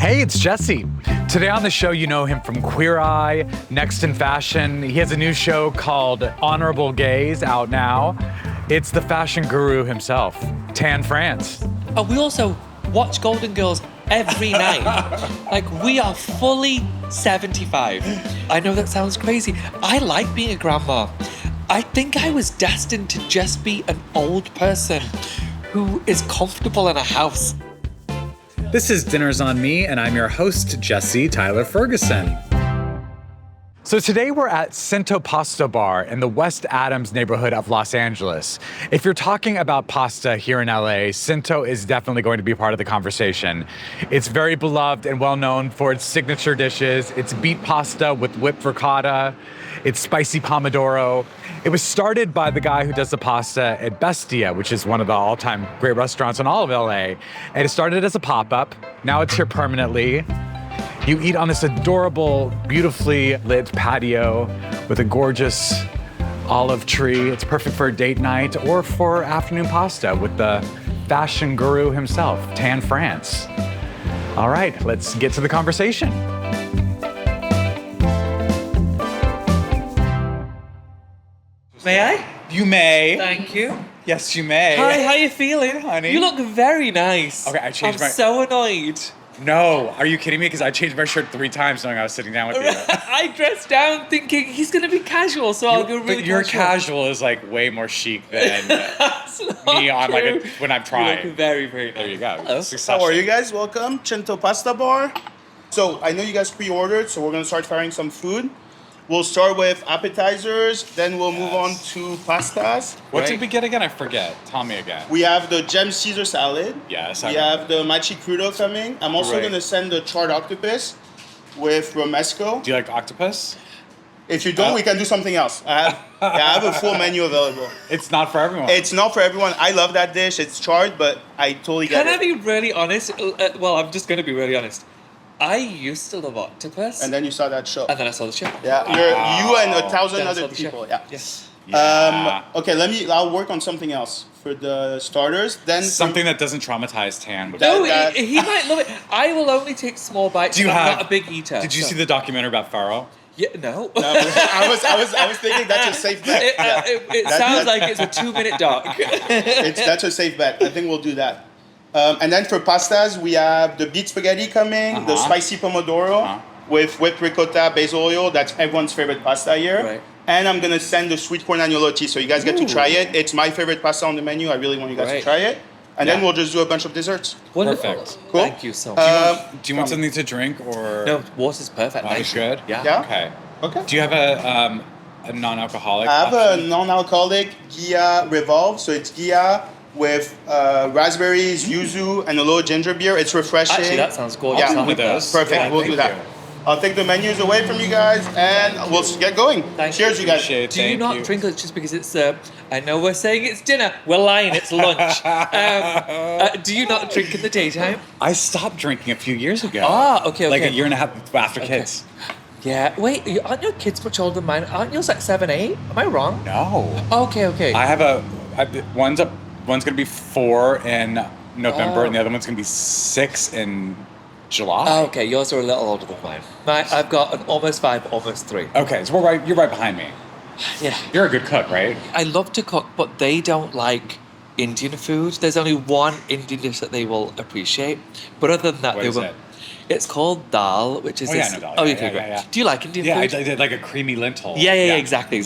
Hey, it's Jesse. Today on the show, you know him from Queer Eye, Next in Fashion. He has a new show called Honorable Gaze out now. It's the fashion guru himself, Tan France. Oh, we also watch Golden Girls every night. Like, we are fully 75. I know that sounds crazy. I like being a grandma. I think I was destined to just be an old person who is comfortable in a house. This is Dinners on Me, and I'm your host, Jesse Tyler Ferguson. So today we're at Cento Pasta Bar in the West Adams neighborhood of Los Angeles. If you're talking about pasta here in LA, Cento is definitely going to be part of the conversation. It's very beloved and well known for its signature dishes. It's beet pasta with whipped ricotta. It's spicy pomodoro. It was started by the guy who does the pasta at Bestia, which is one of the all-time great restaurants in all of LA. And it started as a pop-up. Now it's here permanently. You eat on this adorable, beautifully lit patio with a gorgeous olive tree. It's perfect for a date night or for afternoon pasta with the fashion guru himself, Tan France. All right, let's get to the conversation. May I? You may. Thank you. Yes, you may. Hi, how you feeling? Honey. You look very nice. Okay, I changed my... I'm so annoyed. No, are you kidding me? Because I changed my shirt 3 times knowing I was sitting down with you. I dressed down thinking he's going to be casual, so I'll go really But your casual. casual is like way more chic than That's not me on like true. when I'm trying. You look very, very nice. There you go. Hello. How are you guys? Welcome, Cento Pasta Bar. So I know you guys pre-ordered, so we're gonna start firing some food. We'll start with appetizers, then we'll move on to pastas. What Right. did we get again? I forget. Tell me again. We have the gem Caesar salad. Yes. We have the machi crudo coming. I'm also Right. gonna send the charred octopus with romesco. Do you like octopus? If you don't, we can do something else. I have a full menu available. It's not for everyone. It's not for everyone. I love that dish. It's charred, but I totally get Can I it. be really honest? Well, I'm just going to be really honest. I used to love octopus, And then you saw that show. and then I saw the show. Yeah, you and 1,000 Then I other saw the show. people. Yeah. Yes. Yeah. Okay, I'll work on something else for the starters. Then Something that doesn't traumatize Tan. Would No, That- he might love it. I will only take small bites. Do you I'm have- not a big eater. Did you so- see the documentary about Pharaoh? Yeah, no. I was thinking that's a safe bet. It sounds like it's a 2-minute doc. That's a safe bet. I think we'll do that. And then for pastas, we have the beet spaghetti coming, the spicy pomodoro with whipped ricotta, basil oil. That's everyone's favorite pasta here. Right. And I'm gonna send the sweet corn agnolotti, so you guys get to try it. It's my favorite pasta on the menu. I really want you guys to Right. try it. And then Yeah. we'll just do a bunch of desserts. Wonderful. Perfect. Cool. Thank you so much. Do you want something to drink or? No, water's perfect. Water's Thank you. good? Yeah. Yeah. Okay. Okay. Do you have a non-alcoholic? I have a option? non-alcoholic Gia Revolve, so it's Gia with raspberries, yuzu, and a little ginger beer. It's refreshing. Actually, that sounds gorgeous. Yeah. I'll I'll do with have that. those. Perfect. Yeah, We'll do thank that. you. I'll take the menus away from you guys, and we'll get going. Thank Cheers, you. you guys. Appreciate it. Do you Thank not you. drink it just because it's? I know we're saying it's dinner. We're lying. It's lunch. Do you not drink in the daytime? I stopped drinking a few years ago. Ah, okay, Like a okay. year and a half after kids. Yeah. Wait, aren't your kids much older than mine? Aren't yours like 7, 8? Am I wrong? No. Okay, okay. I have one's gonna be 4 in November, Oh. and the other one's gonna be 6 in July. Oh, okay, yours are a little older than mine. I've got an almost 5, almost 3. Okay, so you're right behind me. Yeah. You're a good cook, right? I love to cook, but they don't like Indian food. There's only one Indian dish that they will appreciate. But other than that, What they is will. it? It's called dal, which is Oh, yeah, this. I know dal. Oh, Yeah, okay, yeah, great. yeah. Do you like Indian Yeah, I food? did like a creamy lentil. Yeah, exactly.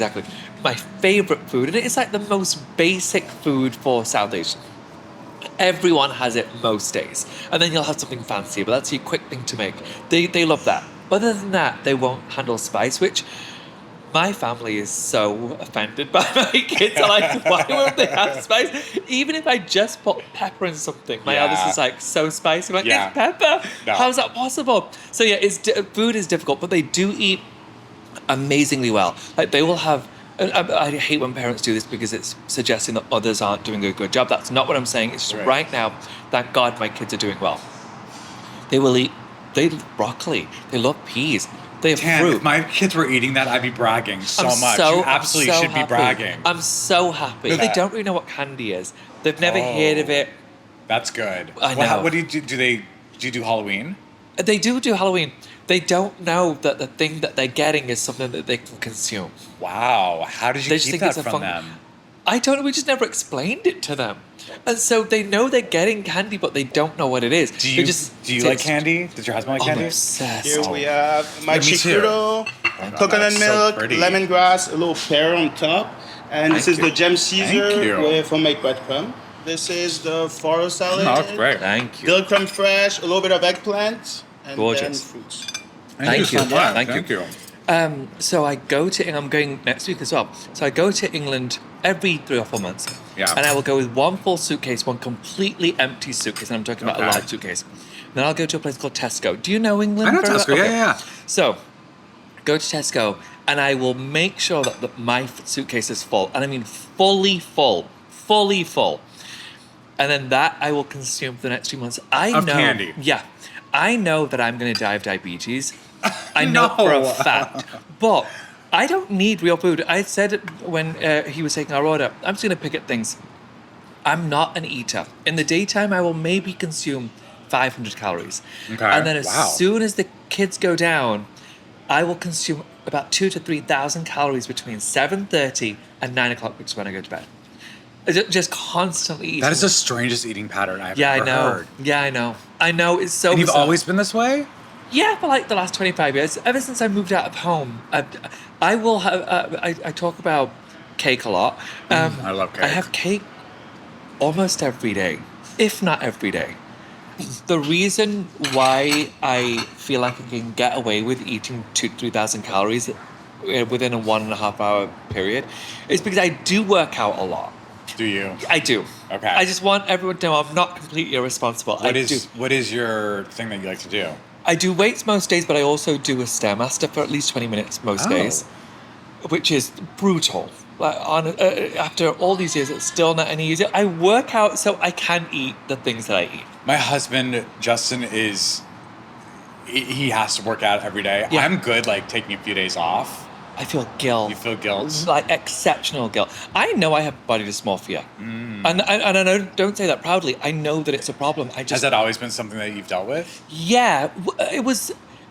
My favorite food, and it's like the most basic food for South Asian. Everyone has it most days, and then you'll have something fancy, but that's your quick thing to make. They love that. Other than that, they won't handle spice, which my family is so offended by my kids. Are like, why won't they have spice? Even if I just put pepper in something, my Yeah. eldest is like so spicy. I'm like, Yeah. it's pepper. No. How's that possible? So yeah, food is difficult, but they do eat amazingly well. Like they will have. And I hate when parents do this because it's suggesting that others aren't doing a good job. That's not what I'm saying. It's just right now, thank God my kids are doing well. They will eat. They love broccoli. They love peas. They have Tan, fruit. if my kids were eating that, I'd be bragging so I'm much. so- You I'm absolutely so should be happy. bragging. I'm so happy. No, They that- don't really know what candy is. They've never Oh. heard of it. That's good. I know. What do you do? Do you do Halloween? They do Halloween. They don't know that the thing that they're getting is something that they can consume. Wow. How did you They just keep think it's that a from fun- them? I don't know. We just never explained it to them. And so they know they're getting candy, but they don't know what it is. Do you like candy? Does your husband like I'm candy? obsessed. Here we have my Yeah, me too. chiquito, coconut that's so milk, pretty. lemongrass, a little pear on top. And this is Thank the you. gem Thank Caesar you. with homemade breadcrumb. This is the faro salad. Oh, that's great. Thank you. Dill crumb fresh, a little bit of eggplant, and Gorgeous. then fruits. Thank you. so much. Thank you. So I go to, and I'm going next week as well. So I go to England every 3 or 4 months. Yeah. And I will go with one full suitcase, one completely empty suitcase, and I'm talking about a Okay. large suitcase. Then I'll go to a place called Tesco. Do you know England? I know very well? Tesco. Okay. Yeah. So go to Tesco, and I will make sure that my suitcase is full, and I mean fully full. And then that I will consume for the next 2 months. I Of know, candy. Yeah, I know that I'm going to die of diabetes. I know for a No. fact, but I don't need real food. I said it when he was taking our order. I'm just going to pick at things. I'm not an eater. In the daytime, I will maybe consume 500 calories. Okay. And then as Wow. soon as the kids go down, I will consume about 2,000 to 3,000 calories between 7:30 and 9 o'clock, which is when I go to bed. Just constantly eating. That is the strangest eating pattern I've Yeah, I ever know. heard. Yeah, I know. I know. It's so And you've bizarre. always been this way? Yeah, for like the last 25 years. Ever since I moved out of home, I will have. I talk about cake a lot. I love cake. I have cake almost every day, if not every day. The reason why I feel like I can get away with eating 2,000 to 3,000 calories within a 1.5 hour period is because I do work out a lot. Do you? I do. Okay. I just want everyone to know I'm not completely irresponsible. What is your thing that you like to do? I do weights most days, but I also do a Stairmaster for at least 20 minutes most Oh. days, which is brutal. Like after all these years, it's still not any easier. I work out so I can eat the things that I eat. My husband, Justin, he has to work out every day. Yeah. I'm good, like, taking a few days off. I feel guilt. You feel guilt? Like exceptional guilt. I know I have body dysmorphia, and I don't say that proudly. I know that it's a problem. Has that always been something that you've dealt with? Yeah,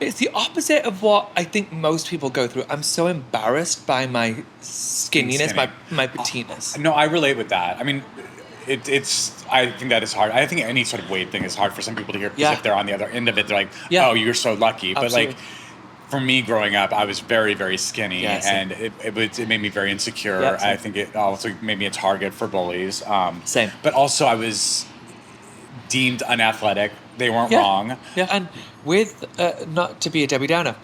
it's the opposite of what I think most people go through. I'm so embarrassed by my skinniness, Skinny. my petiteness. No, I relate with that. I mean, I think that is hard. I think any sort of weight thing is hard for some people to hear because Yeah. if they're on the other end of it, they're like, Yeah. oh, you're so lucky. But Absolutely. like, for me growing up, I was very, very skinny, Yeah, same. and it made me very insecure. Yeah, same. I think it also made me a target for bullies. Same. But also, I was deemed unathletic. They weren't Yeah. wrong. Yeah, and with not to be a Debbie Downer,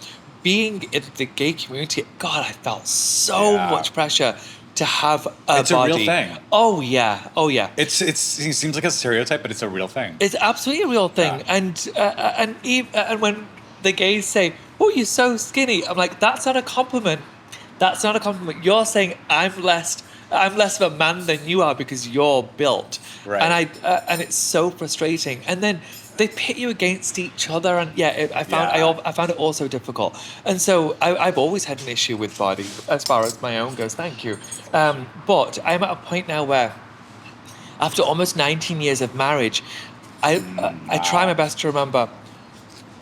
being in the gay community, God, I felt so Yeah. much pressure to have a It's body. a real thing. Oh yeah, oh yeah. It seems like a stereotype, but it's a real thing. It's absolutely a real thing, Yeah. and when the gays say, "Oh, you're so skinny," I'm like, "That's not a compliment. That's not a compliment. You're saying I'm less of a man than you are because you're built." Right. And it's so frustrating. And then they pit you against each other, and I found it also difficult. And so I've always had an issue with body as far as my own goes. Thank you. But I'm at a point now where, after almost 19 years of marriage, I try my best to remember.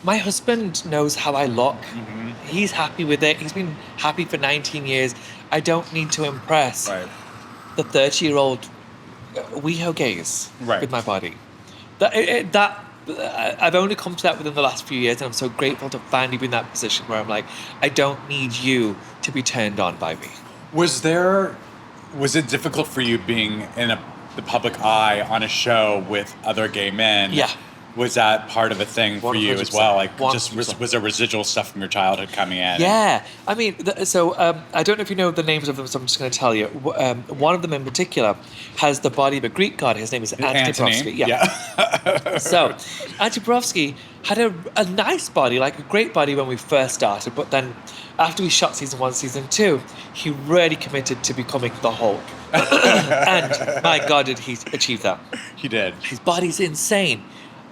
My husband knows how I look. Mm-hmm. He's happy with it. He's been happy for 19 years. I don't need to impress Right. the 30-year-old WeHo gays Right. with my body. I've only come to that within the last few years, and I'm so grateful to finally be in that position where I'm like, I don't need you to be turned on by me. Was it difficult for you being in the public eye on a show with other gay men? Yeah. Was that part of a thing for you as well? Like, just 100%. was there residual stuff from your childhood coming in? Yeah, I mean, I don't know if you know the names of them, so I'm just going to tell you. One of them in particular has the body of a Greek god. His name is Antony. Yeah. So, Antiprovsky had a nice body, like a great body when we first started, but then after we shot season 1, season 2, he really committed to becoming the Hulk. And my God, did he achieve that. He did. His body's insane.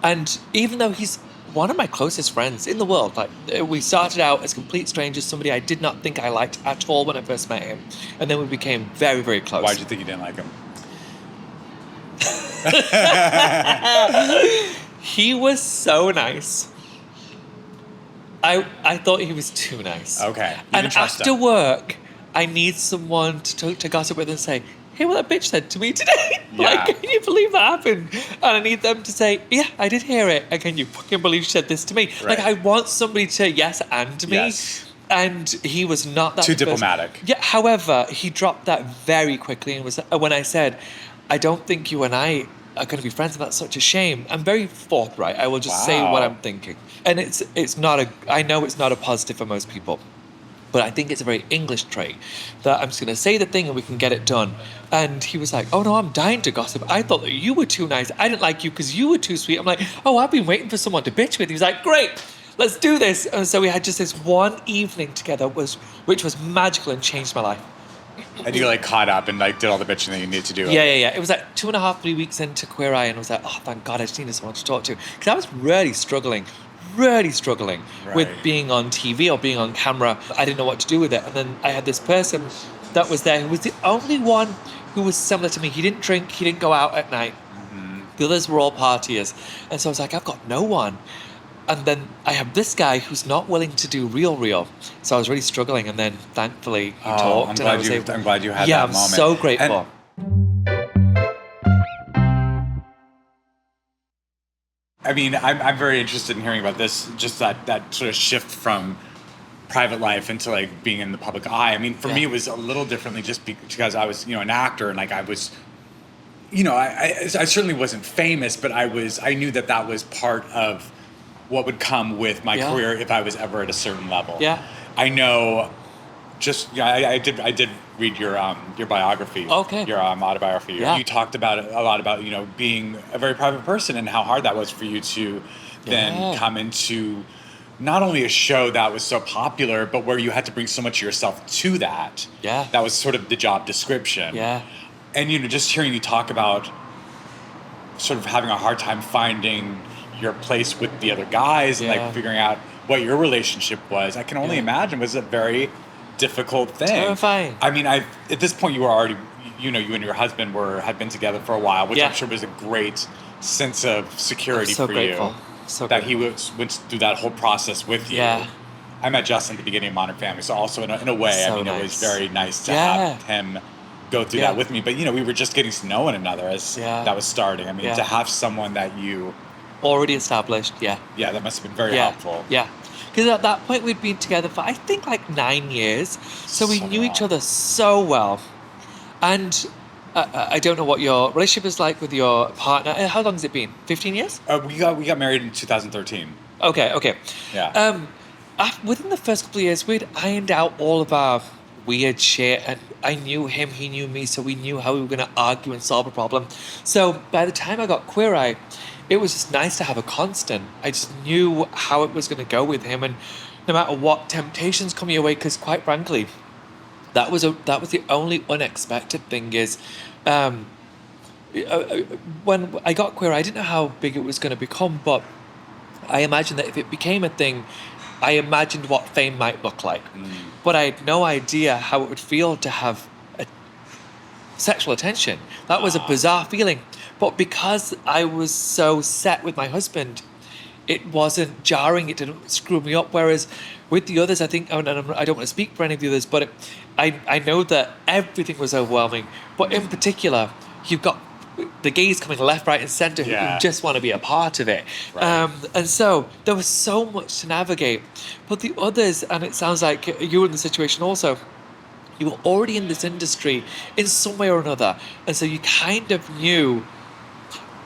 And even though he's one of my closest friends in the world, like we started out as complete strangers, somebody I did not think I liked at all when I first met him. And then we became very, very close. Why did you think you didn't like him? He was so nice. I thought he was too nice. Okay. You And can trust after him. work, I need someone to gossip with and say, "Hey, what that bitch said to me today." Yeah. Like, can you believe that happened? And I need them to say, "Yeah, I did hear it. And can you fucking believe she said this to me?" Like, Right. I want somebody to yes and me. Yes. And he was not that Too person. diplomatic. Yeah. However, he dropped that very quickly and was when I said, "I don't think you and I are going to be friends, and that's such a shame." I'm very forthright. I will just say what Wow. I'm thinking, and it's not a. I know it's not a positive for most people. But I think it's a very English trait that I'm just going to say the thing and we can get it done. And he was like, "Oh no, I'm dying to gossip. I thought that you were too nice. I didn't like you because you were too sweet." I'm like, "Oh, I've been waiting for someone to bitch with." He was like, "Great, let's do this." And so we had just this one evening together, which was magical and changed my life. And you like caught up and like did all the bitching that you needed to do. Yeah. It was like 2.5, 3 weeks into Queer Eye, and I was like, "Oh, thank God, I just needed someone to talk to," because I was really struggling with Right. being on TV or being on camera. I didn't know what to do with it, and then I had this person that was there who was the only one who was similar to me. He didn't drink, he didn't go out at night. The others were all partiers, and so I was like, I've got no one. And then I have this guy who's not willing to do real. So I was really struggling, and then thankfully he talked. I'm glad you had yeah, that I'm moment. so grateful. And, I mean, I'm very interested in hearing about this, just that sort of shift from private life into like being in the public eye. I mean, for me, it was a little differently just because I was, an actor, and like I was, I certainly wasn't famous, but I knew that was part of what would come with my career if I was ever at a certain level. Yeah. I know. I did read your biography. Okay. Your autobiography. Yeah. You talked about it a lot about being a very private person and how hard that was for you to then come into not only a show that was so popular, but where you had to bring so much of yourself to that. Yeah. That was sort of the job description. Yeah. And just hearing you talk about sort of having a hard time finding your place with the other guys and like figuring out what your relationship was, I can only imagine was a very difficult thing. Terrifying. I mean, at this point you were already, you and your husband had been together for a while, which I'm sure was a great sense of security so for grateful. you. So that grateful. he went through that whole process with you. Yeah. I met Justin at the beginning of Modern Family, so also in a way, So I mean, nice. it was very nice to have him go through that with me. But we were just getting to know one another as that was starting. I mean, to have someone that you already established, that must have been very helpful. Yeah. Because at that point we'd been together for I think like 9 years, so we knew each other so well. And I don't know what your relationship is like with your partner. How long has it been? 15 years? We got married in 2013. Okay. Yeah. Within the first couple of years, we'd ironed out all of our weird shit, and I knew him, he knew me, so we knew how we were going to argue and solve a problem. So by the time I got Queer Eye, it was just nice to have a constant. I just knew how it was going to go with him, and no matter what temptations come your way, because quite frankly, that was the only unexpected thing is, when I got Queer Eye, I didn't know how big it was going to become, but I imagined that if it became a thing, I imagined what fame might look like. But I had no idea how it would feel to have sexual attention. That was a bizarre feeling. But because I was so set with my husband, it wasn't jarring, it didn't screw me up. Whereas with the others, I think, and I don't want to speak for any of the others, but I know that everything was overwhelming. But in particular, you've got the gays coming left, right, and centre who just want to be a part of it. Right. And so there was so much to navigate. But the others, and it sounds like you were in the situation also, you were already in this industry in some way or another. And so you kind of knew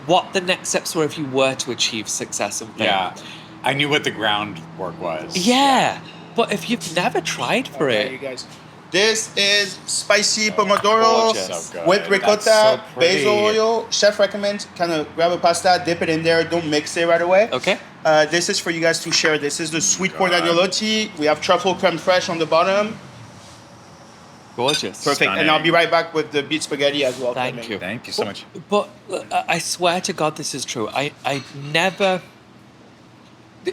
what the next steps were if you were to achieve success and fame. Yeah. I knew what the groundwork was. Yeah. But if you've never tried for Okay, you it, guys. This is spicy pomodoro gorgeous. So good. with ricotta, That's so pretty. basil oil. Chef recommends kind of grab a pasta, dip it in there, don't mix it right away. okay. This is for you guys to share. This is the sweet corn agnolotti. We have truffle creme fraiche on the bottom. Gorgeous. Perfect. Stunning. And I'll be right back with the beet spaghetti as well. Thank coming. you. Thank you so much. But I swear to God, this is true. I never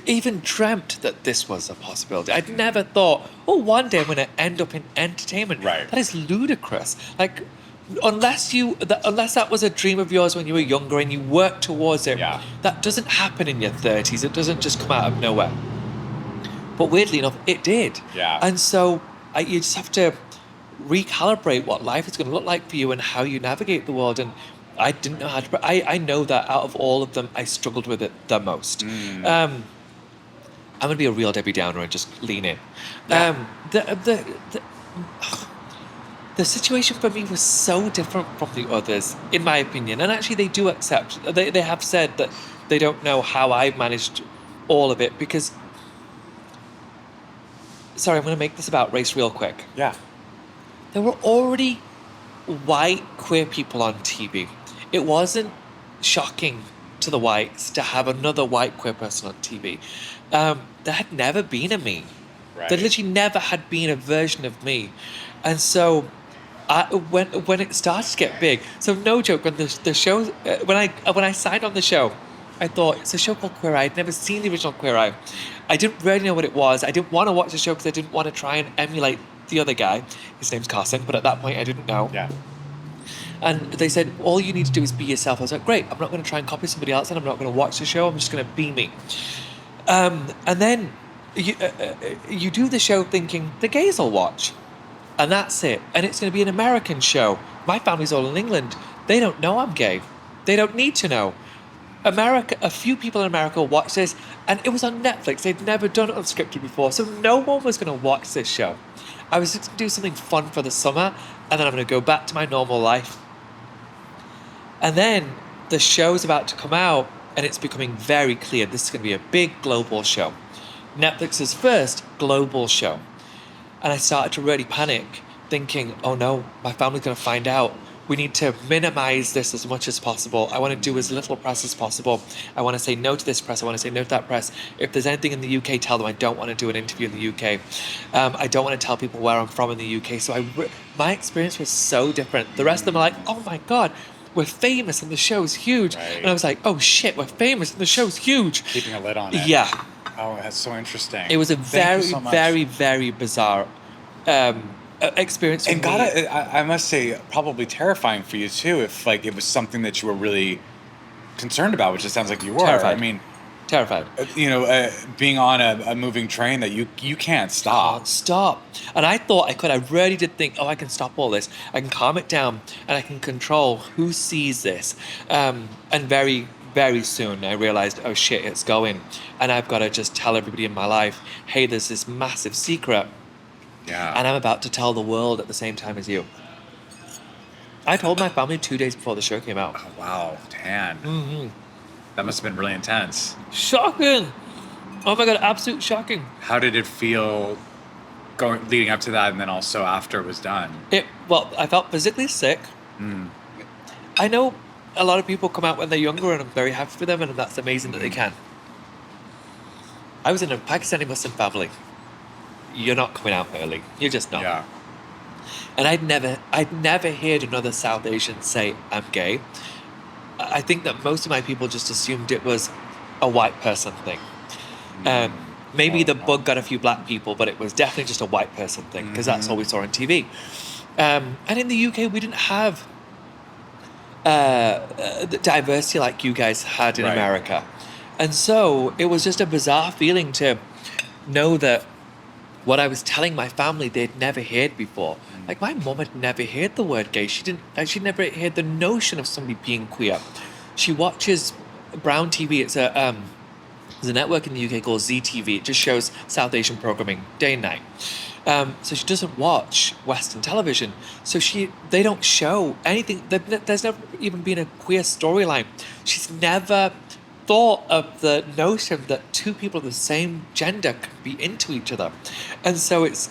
even dreamt that this was a possibility. I'd never thought, one day I'm going to end up in entertainment. Right. That is ludicrous. Like, unless that was a dream of yours when you were younger and you worked towards it, that doesn't happen in your 30s. It doesn't just come out of nowhere. But weirdly enough, it did. Yeah. And so you just have to recalibrate what life is going to look like for you and how you navigate the world. And I didn't know how to. I know that out of all of them, I struggled with it the most. I'm going to be a real Debbie Downer and just lean in. Yeah. The situation for me was so different from the others, in my opinion. And actually, they do accept. They have said that they don't know how I managed all of it because. Sorry, I'm going to make this about race real quick. Yeah. There were already white queer people on TV. It wasn't shocking to the whites to have another white queer person on TV. There had never been a me. Right. There literally never had been a version of me. And so when it started to get big, so no joke, when the show, when I signed on the show, I thought, it's a show called Queer Eye. I'd never seen the original Queer Eye. I didn't really know what it was. I didn't want to watch the show because I didn't want to try and emulate the other guy. His name's Carson, but at that point I didn't know. Yeah. And they said, all you need to do is be yourself. I was like, great, I'm not going to try and copy somebody else and I'm not going to watch the show. I'm just going to be me. And then you do the show thinking, the gays will watch. And that's it. And it's going to be an American show. My family's all in England. They don't know I'm gay. They don't need to know. A few people in America watch this, and it was on Netflix. They'd never done it unscripted before, so no one was going to watch this show. I was just going to do something fun for the summer, and then I'm going to go back to my normal life. And then the show's about to come out, and it's becoming very clear this is going to be a big global show. Netflix's first global show. And I started to really panic, thinking, oh no, my family's going to find out. We need to minimize this as much as possible. I want to do as little press as possible. I want to say no to this press. I want to say no to that press. If there's anything in the UK, tell them I don't want to do an interview in the UK. I don't want to tell people where I'm from in the UK. So my experience was so different. The rest of them are like, oh my God, we're famous and the show's huge. Right. And I was like, oh shit, we're famous and the show's huge. Keeping a lid on it. Yeah. Oh, that's so interesting. It was a Thank you very, so much. very, very bizarre experience for And me. I must say, probably terrifying for you too, if like it was something that you were really concerned about, which it sounds like you were. Terrified. I mean, Terrified. Being on a moving train that you can't stop. Can't stop. And I thought I could. I really did think, oh, I can stop all this. I can calm it down and I can control who sees this. And very, very soon I realized, oh shit, it's going. And I've got to just tell everybody in my life, hey, there's this massive secret. Yeah. And I'm about to tell the world at the same time as you. I told my family 2 days before the show came out. Oh, wow, Tan. Mm-hmm. That must have been really intense. Shocking. Oh my God, absolute shocking. How did it feel leading up to that and then also after it was done? Well, I felt physically sick. I know a lot of people come out when they're younger and I'm very happy for them and that's amazing that they can. I was in a Pakistani Muslim family. You're not coming out early. You're just not. Yeah. And I'd never heard another South Asian say, I'm gay. I think that most of my people just assumed it was a white person thing. Maybe the bug got a few black people, but it was definitely just a white person thing because that's all we saw on TV. And in the UK, we didn't have the diversity like you guys had in Right. America. And so it was just a bizarre feeling to know that what I was telling my family they'd never heard before. Like my mom had never heard the word gay. She'd never heard the notion of somebody being queer. She watches Brown TV. It's there's a network in the UK called ZTV. It just shows South Asian programming day and night. So she doesn't watch Western television. So they don't show anything. There's never even been a queer storyline. She's never thought of the notion that two people of the same gender can be into each other. And so it's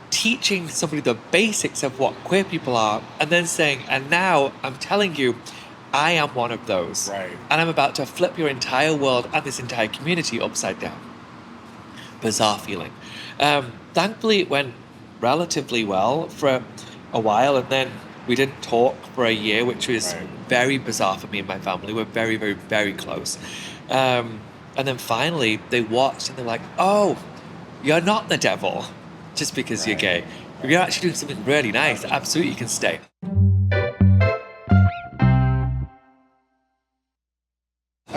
teaching somebody the basics of what queer people are and then saying, and now I'm telling you, I am one of those. Right. And I'm about to flip your entire world and this entire community upside down. Bizarre feeling. Thankfully, it went relatively well for a while, and then we didn't talk for a year, which was Right. very bizarre for me and my family. We're very, very, very close. And then finally, they watched and they're like, oh, you're not the devil just because you're gay. If you're actually doing something really nice, absolutely you can stay.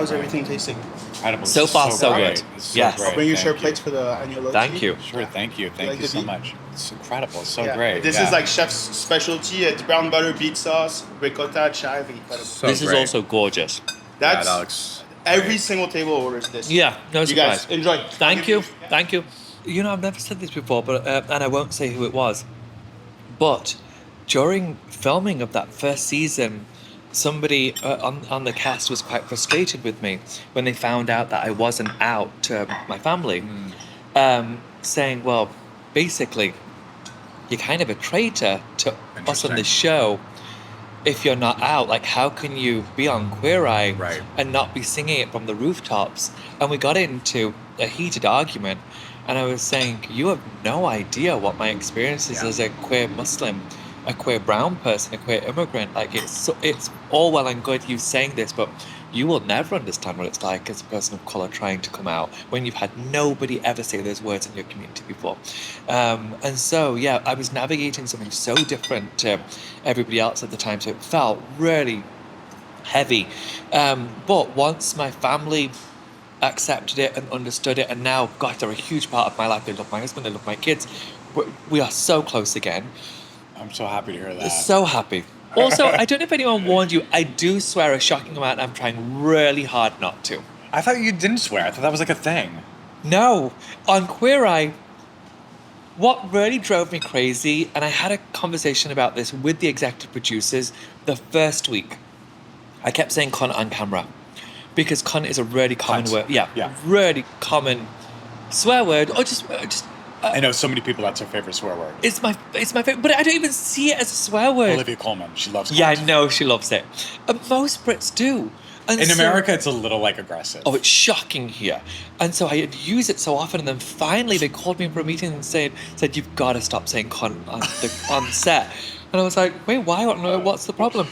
How's everything tasting? Incredible. So far, so great. good. It's so Yes. great. I'll bring you Thank share plates for the annual low Thank tea. you. Sure, thank you. Thank like you the so beet? much. It's incredible. It's so Yeah. great. This Yeah. is like chef's specialty. It's brown butter, beet sauce, ricotta, chive. Incredible. So This is great. also gorgeous. That's that looks every great. single table orders this. Yeah, no You surprise. guys enjoy. Thank you. Thank you. You know, I've never said this before, but and I won't say who it was. But during filming of that first season, somebody on the cast was quite frustrated with me when they found out that I wasn't out to my family, saying, "Well, basically, you're kind of a traitor to us on Interesting. the show." If you're not out, like, how can you be on Queer Eye Right. and not be singing it from the rooftops? And we got into a heated argument, and I was saying, you have no idea what my experience is Yeah. as a queer Muslim, a queer brown person, a queer immigrant. Like, it's all well and good you saying this, but you will never understand what it's like as a person of color trying to come out when you've had nobody ever say those words in your community before. And so, yeah, I was navigating something so different to everybody else at the time, so it felt really heavy. But once my family accepted it and understood it, and now, God, they're a huge part of my life. They love my husband, they love my kids. We are so close again. I'm so happy to hear that. So happy. Also, I don't know if anyone warned you, I do swear a shocking amount. I'm trying really hard not to. I thought you didn't swear. I thought that was like a thing. No, on Queer Eye, what really drove me crazy, and I had a conversation about this with the executive producers the first week. I kept saying cunt on camera because cunt is a really common Cunt. word. Yeah, Yeah. really common swear word, or just I know so many people that's their favorite swear word. it's my favorite, but I don't even see it as a swear word. Olivia Colman, she loves cunt. Yeah, I know she loves it. Most Brits do. And In so- America, it's a little like aggressive. Oh, it's shocking here. And so I had used it so often, and then finally they called me for a meeting and said you've got to stop saying cunt on set. And I was like, wait, why? What's the problem?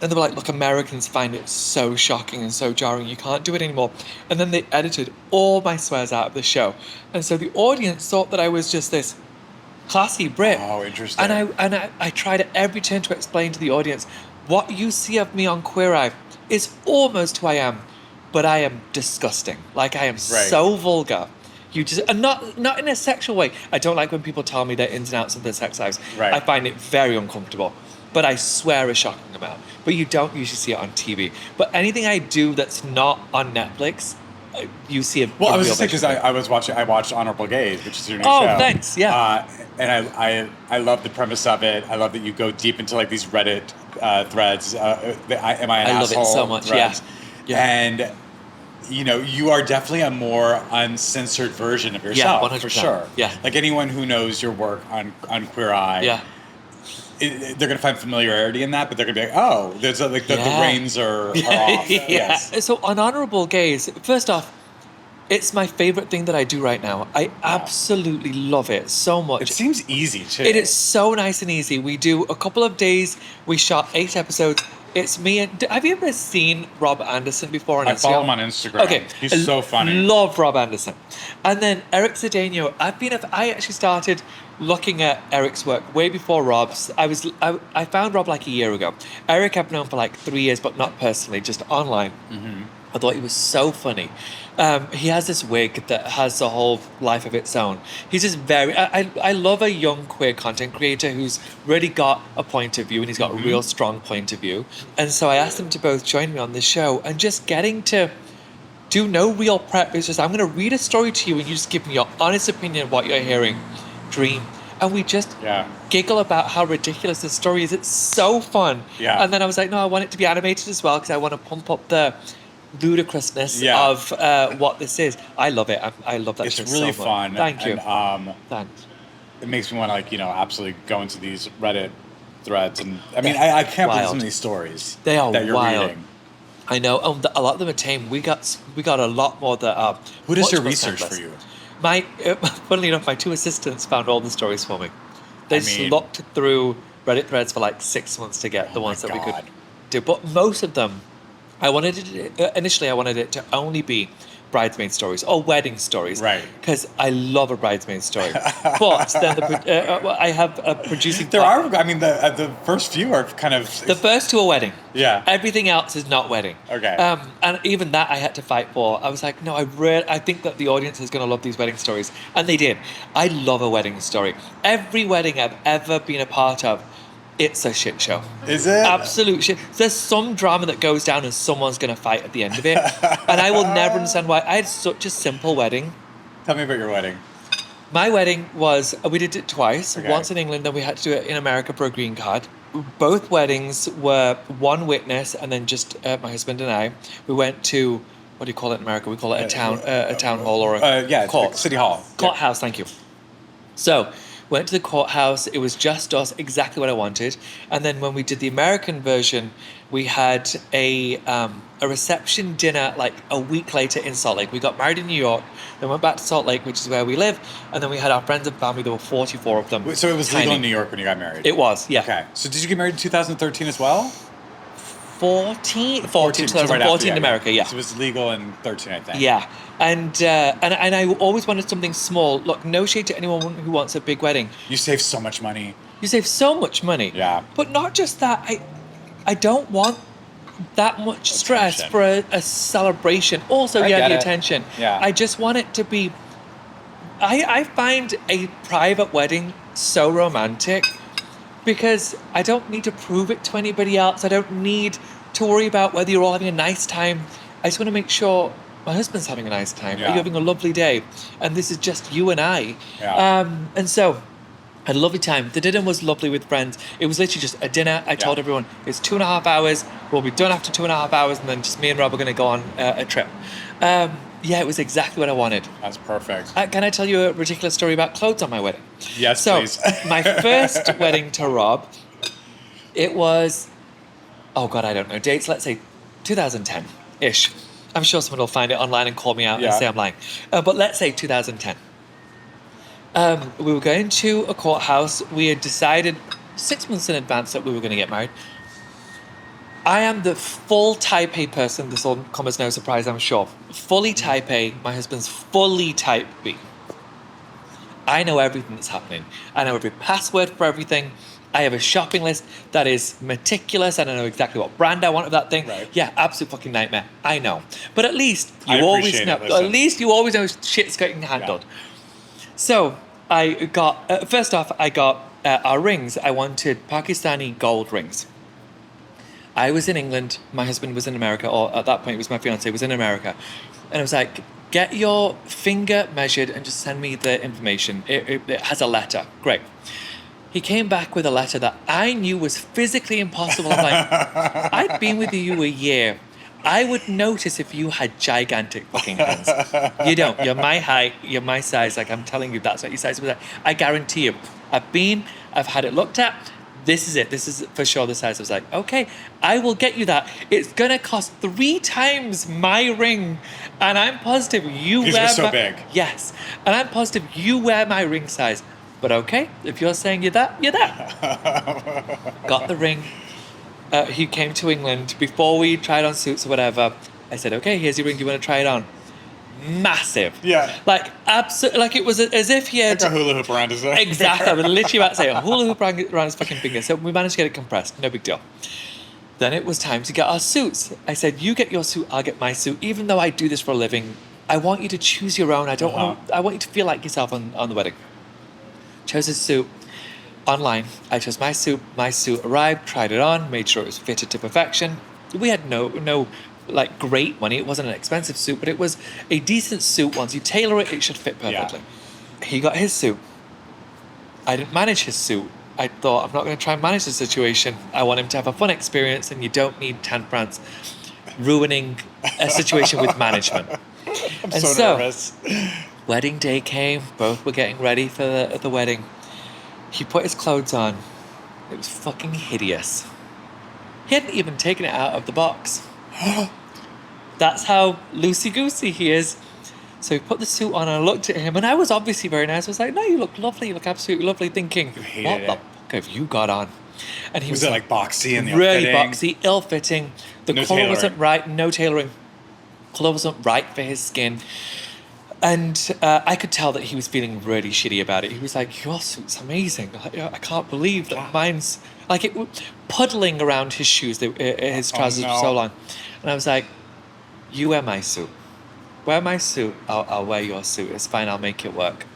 And they were like, look, Americans find it so shocking and so jarring, you can't do it anymore. And then they edited all my swears out of the show. And so the audience thought that I was just this classy Brit. Oh, interesting. And I tried at every turn to explain to the audience, what you see of me on Queer Eye is almost who I am, but I am disgusting. Like, I am so vulgar. You just, and not in a sexual way. I don't like when people tell me their ins and outs of their sex lives. Right. I find it very uncomfortable. But I swear a shocking amount. But you don't usually see it on TV. But anything I do that's not on Netflix, you see a Well, I was real just saying because version. I watched Honorable Gaze, which is your new Oh, show. thanks, yeah. And I love the premise of it. I love that you go deep into like these Reddit threads. Am I an I love asshole? it so much, threads. yeah. And you know, you are definitely a more uncensored version of yourself, 100%. for sure. Yeah. Like anyone who knows your work on Queer Eye. Yeah. They're going to find familiarity in that, but they're going to be like, oh, there's the reins are off. Yeah. Yes. So on Honorable Gaze, first off, it's my favorite thing that I do right now. I absolutely love it so much. It seems easy, too. It is so nice and easy. We do a couple of days. We shot 8 episodes. It's me and... Have you ever seen Rob Anderson before on Instagram? I follow him on Instagram. Okay. He's so funny. Love Rob Anderson. And then Eric Cedeno. I actually started looking at Eric's work way before Rob's. I found Rob like a year ago. Eric I've known for like 3 years, but not personally, just online. Mm-hmm. I thought he was so funny. He has this wig that has a whole life of its own. He's just very... I love a young queer content creator who's really got a point of view, and he's got a real strong point of view. And so I asked them to both join me on this show, and just getting to do no real prep. It's just, I'm going to read a story to you, and you just give me your honest opinion of what you're hearing. Dream. And we just giggle about how ridiculous this story is. It's so fun. Yeah. And then I was like, no, I want it to be animated as well, because I want to pump up the ludicrousness of what this is. I love it. I love that show so much. It's really fun. Thank you. And, Thanks. it makes me want to, absolutely go into these Reddit threads. And I mean, I can't believe some of these stories They are that you're wild. reading. I know. A lot of them are tame. We got a lot more that are. Who does your much more research senseless. for you? Funnily enough, my 2 assistants found all the stories for me. They mean- slopped through Reddit threads for like 6 months to get the ones that we could God. do. But most of them, initially I wanted it to only be bridesmaid stories or wedding stories. Right. Because I love a bridesmaid story. But then I have a producing There are, I mean, the first few are kind of... The first two are wedding. Yeah. Everything else is not wedding. Okay. And even that I had to fight for. I was like, no, I think that the audience is going to love these wedding stories. And they did. I love a wedding story. Every wedding I've ever been a part of, it's a shit show. Is it? Absolute shit. There's some drama that goes down and someone's going to fight at the end of it. And I will never understand why. I had such a simple wedding. Tell me about your wedding. My wedding was, we did it twice. Okay. Once in England, then we had to do it in America for a green card. Both weddings were one witness, and then just my husband and I. We went to, what do you call it in America? We call it a town hall or a court. City hall. Courthouse, thank you. So, went to the courthouse. It was just us, exactly what I wanted. And then when we did the American version, we had a reception dinner like a week later in Salt Lake. We got married in New York, then went back to Salt Lake, which is where we live, and then we had our friends and family. There were 44 of them. So it was legal in New York when you got married? It was, yeah. Okay. So did you get married in 2013 as well? 14 so right after, in America, yeah. So it was legal in 13, I think. Yeah. And I always wanted something small. Look, no shade to anyone who wants a big wedding. You save so much money. You save so much money. Yeah. But not just that. I don't want that much stress Attention. for a celebration. Also, I yeah, get the it. attention. Yeah. I just want it to be... I find a private wedding so romantic because I don't need to prove it to anybody else. I don't need to worry about whether you're all having a nice time. I just want to make sure my husband's having a nice time. Yeah. Are you having a lovely day? And this is just you and I. Yeah. And so... I had a lovely time. The dinner was lovely with friends. It was literally just a dinner. I told everyone it's 2.5 hours. We'll be done after 2.5 hours, and then just me and Rob are going to go on a trip. It was exactly what I wanted. That's perfect. Can I tell you a ridiculous story about clothes on my wedding? Yes, so, please. My first wedding to Rob, it was, oh God, I don't know, dates, let's say 2010-ish. I'm sure someone will find it online and call me out and say I'm lying. But let's say 2010. We were going to a courthouse. We had decided 6 months in advance that we were going to get married. I am the full type A person. This will come as no surprise, I'm sure. Fully type A. My husband's fully type B. I know everything that's happening. I know every password for everything. I have a shopping list that is meticulous, and I know exactly what brand I want of that thing. Right. Yeah, absolute fucking nightmare. I know. But at least I you always appreciate know. it, listen. At least you always know shit's getting handled. So I got, first off, I got our rings. I wanted Pakistani gold rings. I was in England, my husband was in America, or at that point it was my fiance, was in America. And I was like, get your finger measured and just send me the information. It has a letter. Great. He came back with a letter that I knew was physically impossible. I'm like, I'd been with you a year. I would notice if you had gigantic fucking hands. You don't. You're my height. You're my size. Like, I'm telling you, that's what your size was. Like, I guarantee you. I've had it looked at. This is it. This is for sure the size. I was like, okay, I will get you that. It's going to cost 3 times my ring. And I'm positive you These wear are so big. Yes. And I'm positive you wear my ring size. But okay, if you're saying you're that, you're that. Got the ring. He came to England before we tried on suits or whatever. I said, okay, here's your ring. Do you want to try it on? Massive. Yeah. Like, absolutely. Like, it was as if he had. Like a hula hoop around his neck. Exactly. I was literally about to say a hula hoop around his fucking finger. So we managed to get it compressed. No big deal. Then it was time to get our suits. I said, you get your suit, I'll get my suit. Even though I do this for a living, I want you to choose your own. I don't want to, I want you to feel like yourself on the wedding. Chose a suit. Online, I chose my suit. My suit arrived, tried it on, made sure it was fitted to perfection. We had no like great money. It wasn't an expensive suit, but it was a decent suit. Once you tailor it, it should fit perfectly. Yeah. He got his suit. I didn't manage his suit. I thought, I'm not going to try and manage the situation. I want him to have a fun experience, and you don't need Tan France ruining a situation with management. I'm so nervous. Wedding day came. Both were getting ready for the wedding. He put his clothes on. It was fucking hideous. He hadn't even taken it out of the box. That's how loosey-goosey he is. So he put the suit on and I looked at him and I was obviously very nice. I was like, no, you look lovely. You look absolutely lovely. Thinking, what the fuck have you got on? And he was it like boxy and really boxy, ill-fitting. The no collar tailoring. wasn't right. No tailoring. Clothes weren't right for his skin. And I could tell that he was feeling really shitty about it. He was like, your suit's amazing. I can't believe that mine's... Like, it puddling around his shoes, his trousers for so long. And I was like, you wear my suit. Wear my suit, I'll wear your suit. It's fine, I'll make it work.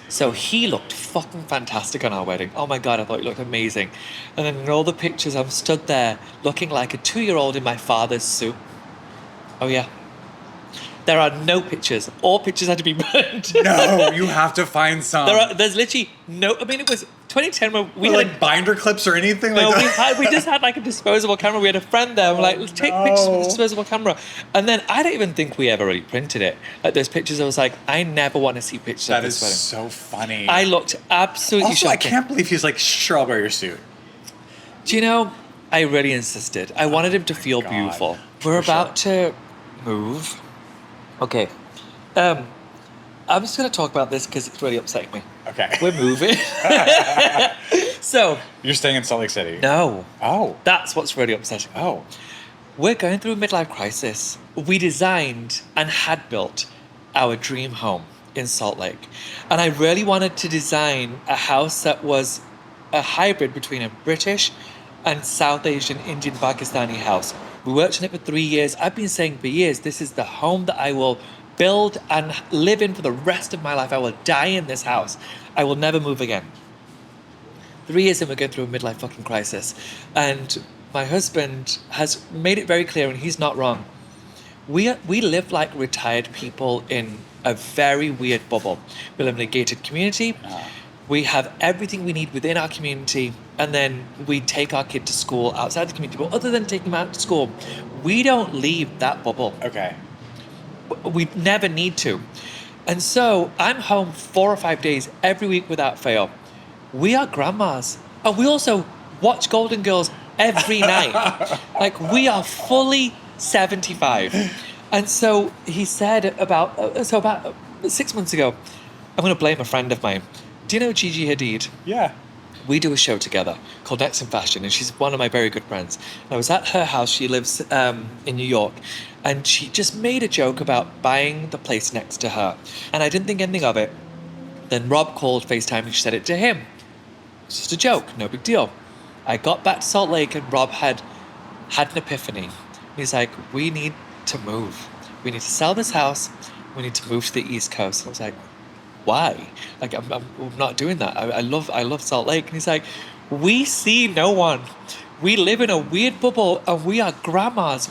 So he looked fucking fantastic on our wedding. Oh my God, I thought he looked amazing. And then in all the pictures, I'm stood there looking like a 2-year-old in my father's suit. Oh yeah. There are no pictures. All pictures had to be burned. No, you have to find some. There's literally no... I mean, it was 2010 where we Or had... like binder clips or anything No, like that? we just had like a disposable camera. We had a friend there. We're like, let's take pictures with a disposable camera. And then I don't even think we ever really printed it. Like those pictures, I was like, I never want to see pictures of this wedding. That is so funny. I looked absolutely Also, I shocking. can't believe he's like, sure, I'll wear your suit. Do you know, I really insisted. I wanted him to feel God. beautiful. We're about to move. Okay. I'm just going to talk about this because it's really upsetting me. Okay. We're moving. So. You're staying in Salt Lake City? No. Oh. That's what's really upsetting me. Oh. We're going through a midlife crisis. We designed and had built our dream home in Salt Lake. And I really wanted to design a house that was a hybrid between a British and South Asian, Indian, Pakistani house. We worked on it for 3 years. I've been saying for years, this is the home that I will build and live in for the rest of my life. I will die in this house. I will never move again. 3 years in, we're going through a midlife fucking crisis. And my husband has made it very clear, and he's not wrong. We live like retired people in a very weird bubble. We live in a gated community. We have everything we need within our community, and then we take our kid to school outside the community. But other than taking them out to school, we don't leave that bubble. Okay. We never need to. And so I'm home 4 or 5 days every week without fail. We are grandmas. And we also watch Golden Girls every night. Like, we are fully 75. And so he said about 6 months ago, I'm going to blame a friend of mine. Do you know Gigi Hadid? Yeah. We do a show together called Next in Fashion, and she's one of my very good friends. I was at her house. She lives in New York, and she just made a joke about buying the place next to her. And I didn't think anything of it. Then Rob called FaceTime, and she said it to him. It's just a joke, no big deal. I got back to Salt Lake, and Rob had an epiphany. He's like, we need to move. We need to sell this house. We need to move to the East Coast. And I was like, why? Like, I'm not doing that. I love Salt Lake. And he's like, we see no one. We live in a weird bubble, and we are grandmas.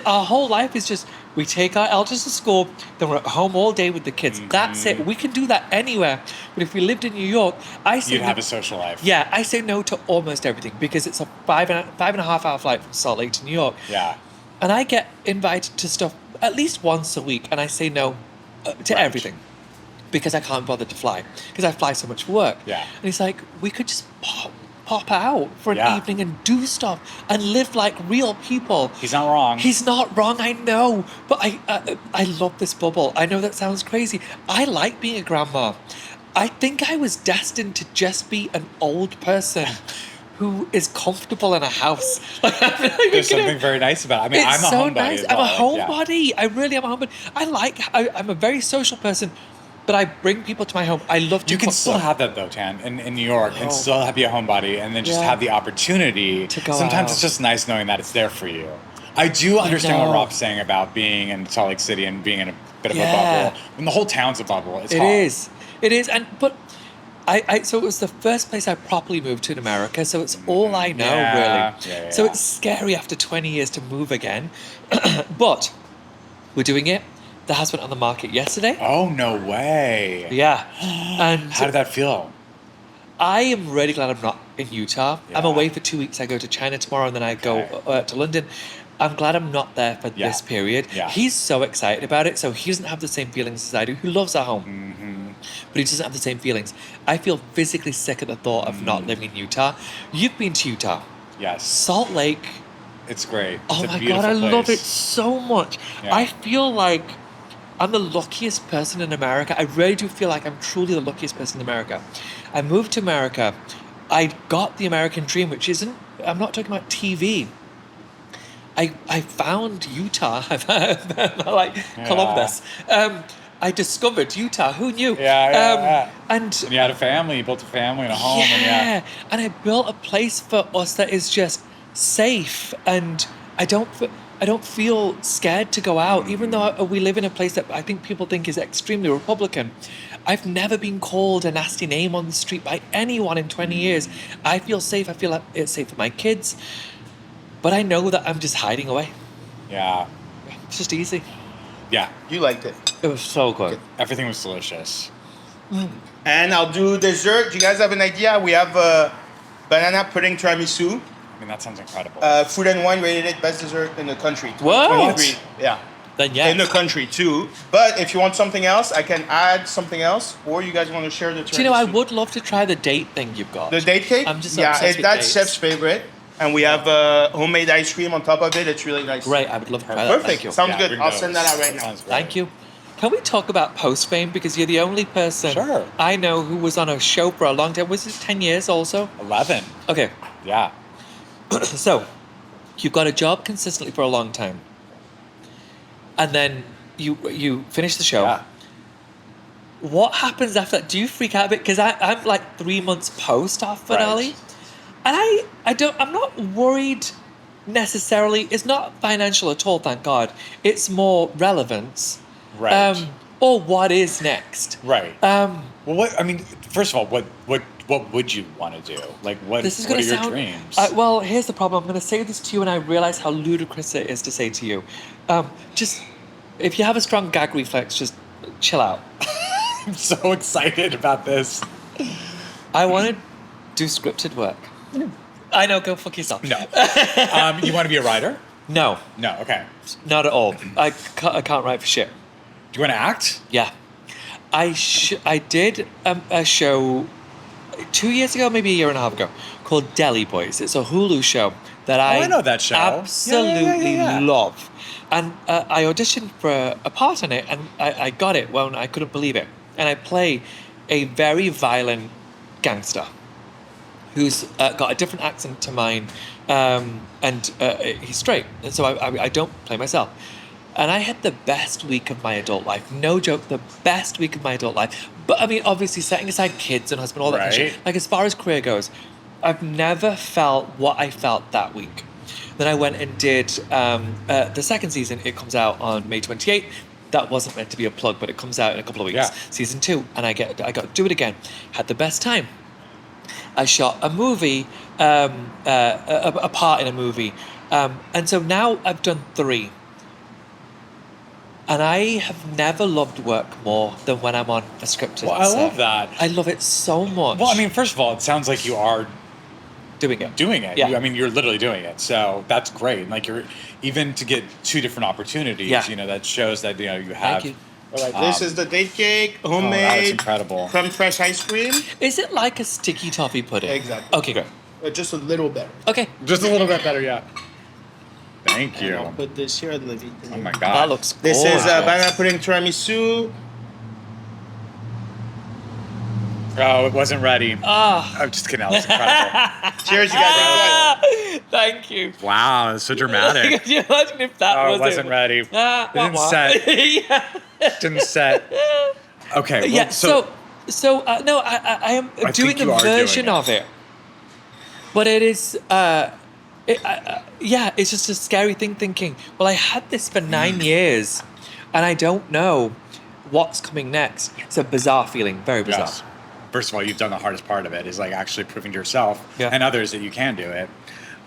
Our whole life is just, we take our elders to school, then we're at home all day with the kids. Mm-hmm. That's it. We can do that anywhere. But if we lived in New York, you'd have a social life. Yeah, I say no to almost everything because it's a 5.5 hour flight from Salt Lake to New York. Yeah. And I get invited to stuff at least once a week, and I say no to everything. Because I can't bother to fly. Because I fly so much for work. Yeah. And he's like, we could just pop out for an evening and do stuff and live like real people. He's not wrong. He's not wrong, I know. But I love this bubble. I know that sounds crazy. I like being a grandma. I think I was destined to just be an old person who is comfortable in a house. There's something very nice about it. I mean, I'm a homebody. Nice. As well. I'm a homebody. I really am a homebody. I'm a very social person. But I bring people to my home. I love to. You can still have that though, Tan, in New York, and still be a homebody, and then just have the opportunity to go Sometimes out. It's just nice knowing that it's there for you. I do understand what Rob's saying about being in Salt Lake City and being in a bit of a bubble. And the whole town's a bubble. It's hard. It is. But so it was the first place I properly moved to in America. So it's all I know, really. Yeah. So it's scary after 20 years to move again. But we're doing it. The house went on the market yesterday. Oh, no way. Yeah. And how did that feel? I am really glad I'm not in Utah. Yeah. I'm away for 2 weeks. I go to China tomorrow, and then I go to London. I'm glad I'm not there for this period. Yeah. He's so excited about it, so he doesn't have the same feelings as I do. He loves our home. Mm-hmm. But he doesn't have the same feelings. I feel physically sick at the thought of not living in Utah. You've been to Utah. Yes. Salt Lake. It's great. Oh it's my God, I love it so much. Yeah. I feel like I'm the luckiest person in America. I really do feel like I'm truly the luckiest person in America. I moved to America. I got the American dream, which isn't, I'm not talking about TV. I found Utah. Like Columbus. I discovered Utah. Who knew? And you had a family. You built a family and a home. Yeah. And I built a place for us that is just safe, and I don't feel scared to go out, even though we live in a place that I think people think is extremely Republican. I've never been called a nasty name on the street by anyone in 20 years. I feel safe. I feel like it's safe for my kids. But I know that I'm just hiding away. Yeah. It's just easy. Yeah. You liked it. It was so good. Everything was delicious. And I'll do dessert. Do you guys have an idea? We have banana pudding tiramisu. I mean, that sounds incredible. Food and Wine rated it best dessert in the country. What? 23. Yeah. Then yes. In the country too. But if you want something else, I can add something else. Or you guys want to share the tiramisu? Do you know, I would love to try the date thing you've got. The date cake? I'm just obsessed with that's dates. Chef's favorite. And we have homemade ice cream on top of it. It's really nice. Great, I would love to try that. Perfect. Thank you. Sounds Yeah, good. we I'll know. send that out right now. Sounds great. Thank you. Can we talk about post-fame? Because you're the only person Sure. I know who was on a show for a long time. Was it 10 years also? 11. Okay. Yeah. So, you've got a job consistently for a long time. And then you finish the show. Yeah. What happens after that? Do you freak out a bit? Because I'm like 3 months post our finale. Right. And I'm not worried necessarily. It's not financial at all, thank God. It's more relevance. Right. Or what is next. Right. Well, what I mean, first of all, what would you want to do? Like, what This is what going are to your sound. dreams? Well, here's the problem. I'm going to say this to you, and I realize how ludicrous it is to say to you. Just if you have a strong gag reflex, just chill out. I'm so excited about this. I want to do scripted work. I know. Go fuck yourself. No. You want to be a writer? No, No. Okay. not at all. I can't write for shit. Do you want to act? Yeah, I did a show 2 years ago, maybe a year and a half ago, called Deli Boys. It's a Hulu show that I know that show. Absolutely Yeah. love. And I auditioned for a part in it, and I got it when I couldn't believe it. And I play a very violent gangster who's got a different accent to mine, and he's straight. And so I don't play myself. And I had the best week of my adult life. No joke, the best week of my adult life. But I mean, obviously, setting aside kids and husband, all that kind of Right. shit. Like, as far as career goes, I've never felt what I felt that week. Then I went and did the second season. It comes out on May 28th. That wasn't meant to be a plug, but it comes out in a couple of weeks. Yeah. Season 2, and I got to do it again. Had the best time. I shot a movie, a part in a movie. And so now I've done 3. And I have never loved work more than when I'm on a scripted Well, I set. love that. I love it so much. Well, I mean, first of all, it sounds like you are doing it. doing it. Yeah. I mean, you're literally doing it. So that's great. And like, you're even to get 2 different opportunities. Yeah. You know, that shows that you have. Thank you. All right, this is the date cake, Oh, that is homemade, incredible. creme fraiche ice cream. Is it like a sticky toffee pudding? Exactly. Okay, great. Just a little better. Okay. Just a little bit better, yeah. Thank And I'll you. put this here. Leave it Oh here. my That God. looks This gorgeous. is banana pudding tiramisu. Oh, it wasn't ready. Ah. I'm just kidding. That was incredible. Cheers, you guys. Thank you. Wow, that's so dramatic. Could you imagine if that Oh, was it wasn't ready. It Ah, didn't wah, wah. set. Yeah. Didn't set. Okay. Well, Yeah. So no, I am I doing think you a are doing version it. of it, but it is. Yeah, it's just a scary thing. Thinking, well, I had this for 9 years, and I don't know what's coming next. It's a bizarre feeling. Very bizarre. Yes. First of all, you've done the hardest part of it, is like actually proving to yourself Yeah. and others that you can do it.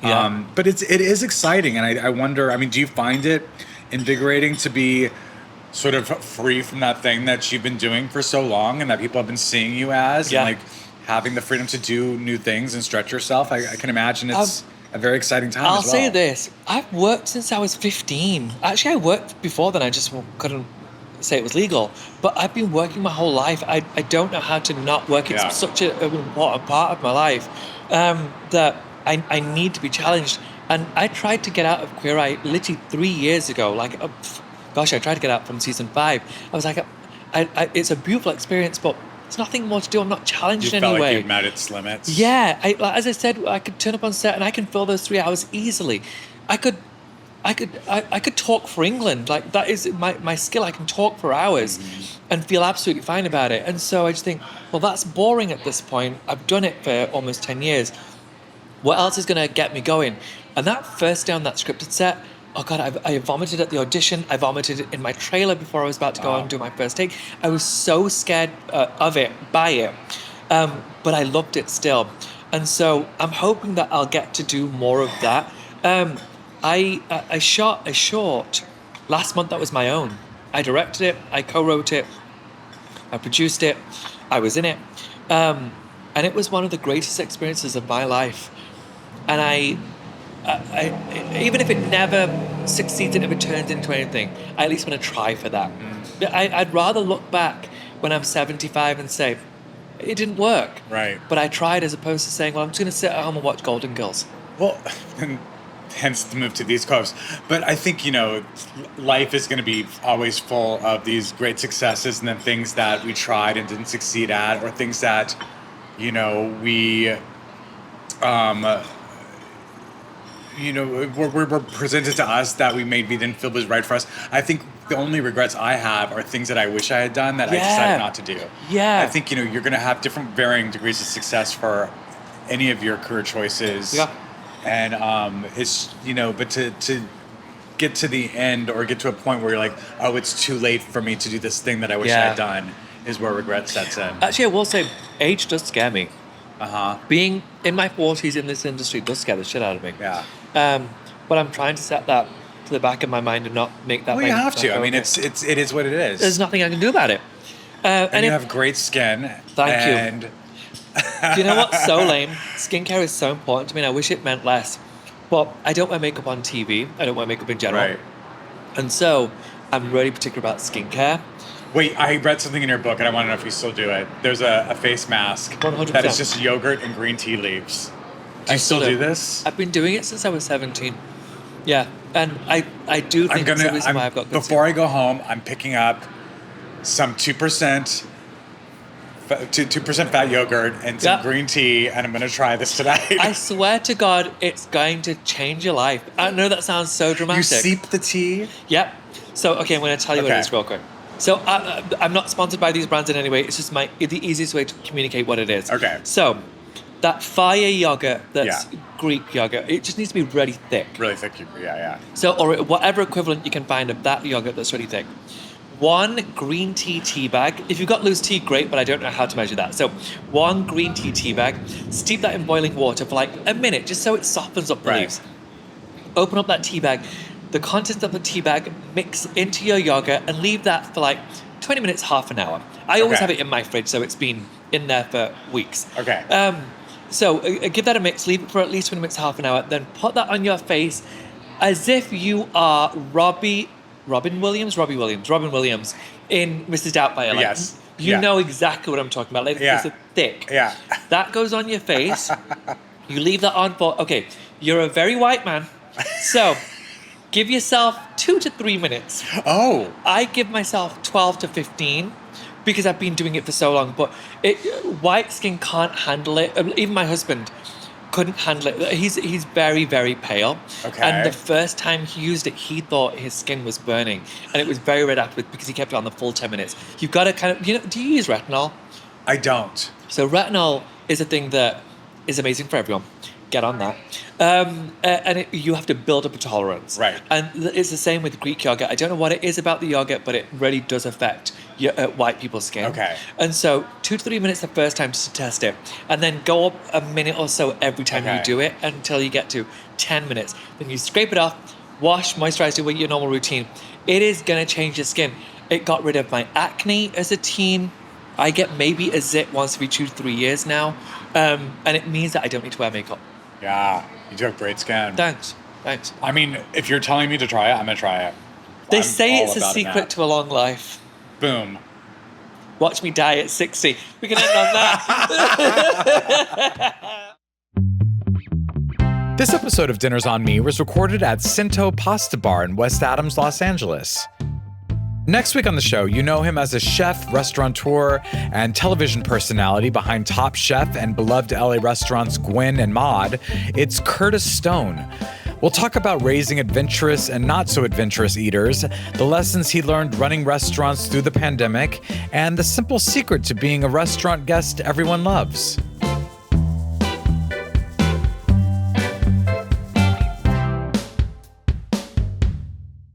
Yeah. But it is exciting, and I wonder. I mean, do you find it invigorating to be sort of free from that thing that you've been doing for so long, and that people have been seeing you as, Yeah. and like having the freedom to do new things and stretch yourself? I can imagine it's a very exciting time. I'll as well. say this: I've worked since I was 15. Actually, I worked before then. I just couldn't say it was legal. But I've been working my whole life. I don't know how to not work. It's Yeah. such an important part of my life that I need to be challenged. And I tried to get out of Queer Eye literally 3 years ago. Like, gosh, I tried to get out from season 5. I was like, it's a beautiful experience, but there's nothing more to do. I'm not challenged You in felt any like way. you've met its limits. Yeah, as I said, I could turn up on set and I can fill those 3 hours easily. I could I could talk for England. Like, that is my skill. I can talk for hours and feel absolutely fine about it. And so I just think, well, that's boring at this point. I've done it for almost 10 years. What else is going to get me going? And that first day on that scripted set, oh God, I vomited at the audition. I vomited in my trailer before I was about to go and do my first take. I was so scared by it. But I loved it still. And so I'm hoping that I'll get to do more of that. I shot a short last month that was my own. I directed it, I co-wrote it, I produced it, I was in it. And it was one of the greatest experiences of my life. And I even if it never succeeds and if it turns into anything, I at least want to try for that. I'd rather look back when I'm 75 and say, it didn't work. Right. But I tried, as opposed to saying, well, I'm just going to sit at home and watch Golden Girls. Well, and hence the move to the East Coast. But I think, life is going to be always full of these great successes and then things that we tried and didn't succeed at, or things that, we were presented to us that we maybe didn't feel was right for us. I think the only regrets I have are things that I wish I had done that I decided not to do. Yeah. I think, you're going to have different varying degrees of success for any of your career choices. Yeah. And it's, but to get to the end or get to a point where you're like, oh, it's too late for me to do this thing that I wish I had done, is where regret sets in. Actually, I will say, age does scare me. Being in my 40s in this industry does scare the shit out of me. Yeah. But I'm trying to set that to the back of my mind and not make that. Well, you have to. I mean, it is what it is. There's nothing I can do about it. And you have great skin. Thank you. Do you know what's so lame? Skincare is so important to me, and I wish it meant less. But I don't wear makeup on TV. I don't wear makeup in general. Right. And so I'm really particular about skincare. Wait, I read something in your book, and I want to know if you still do it. There's a face mask 100%. that is just yogurt and green tea leaves. Do you still do this? I've been doing it since I was 17. Yeah, and I do think it's the reason why I've got good before I go home, I'm picking up some 2% fat yogurt and some green tea, and I'm going to try this tonight. I swear to God, it's going to change your life. I know that sounds so dramatic. You seep the tea? Yep. So, okay, I'm going to tell you what it is real quick. So, I'm not sponsored by these brands in any way. It's just the easiest way to communicate what it is. Okay. So, that fire yogurt that's Greek yogurt, it just needs to be really thick. Really thick, yeah. So, or whatever equivalent you can find of that yogurt that's really thick. 1 green tea bag. If you've got loose tea, great, but I don't know how to measure that. So 1 green tea bag, steep that in boiling water for like a minute, just so it softens up the leaves. Open up that tea bag. The contents of the tea bag mix into your yogurt and leave that for like 20 minutes, half an hour. I always have it in my fridge, so it's been in there for weeks. Okay. So give that a mix, leave it for at least 20 minutes, half an hour, then put that on your face as if you are Robin Williams in Mrs. Doubtfire. Like, yes. You know exactly what I'm talking about. Like, it's a thick. Yeah. That goes on your face. You leave that on for, okay, you're a very white man. So give yourself 2 to 3 minutes. Oh. I give myself 12 to 15 because I've been doing it for so long. But white skin can't handle it. Even my husband couldn't handle it. He's very, very pale. Okay. And the first time he used it, he thought his skin was burning. And it was very red afterwards because he kept it on the full 10 minutes. You've got to kind of, do you use retinol? I don't. So retinol is a thing that is amazing for everyone. Get on that. And you have to build up a tolerance. Right. And it's the same with Greek yogurt. I don't know what it is about the yogurt, but it really does affect white people's skin. Okay. And so 2 to 3 minutes the first time just to test it. And then go up a minute or so every time you do it until you get to 10 minutes. Then you scrape it off, wash, moisturize, do your normal routine. It is going to change your skin. It got rid of my acne as a teen. I get maybe a zit once every 2 to 3 years now. And it means that I don't need to wear makeup. Yeah, you do have great skin. Thanks. I mean, if you're telling me to try it, I'm going to try it. They say it's a secret to a long life. Boom. Watch me die at 60. We can end on that. This episode of Dinner's on Me was recorded at Cento Pasta Bar in West Adams, Los Angeles. Next week on the show, you know him as a chef, restaurateur, and television personality behind Top Chef and beloved LA restaurants Gwen and Maud. It's Curtis Stone. We'll talk about raising adventurous and not so adventurous eaters, the lessons he learned running restaurants through the pandemic, and the simple secret to being a restaurant guest everyone loves.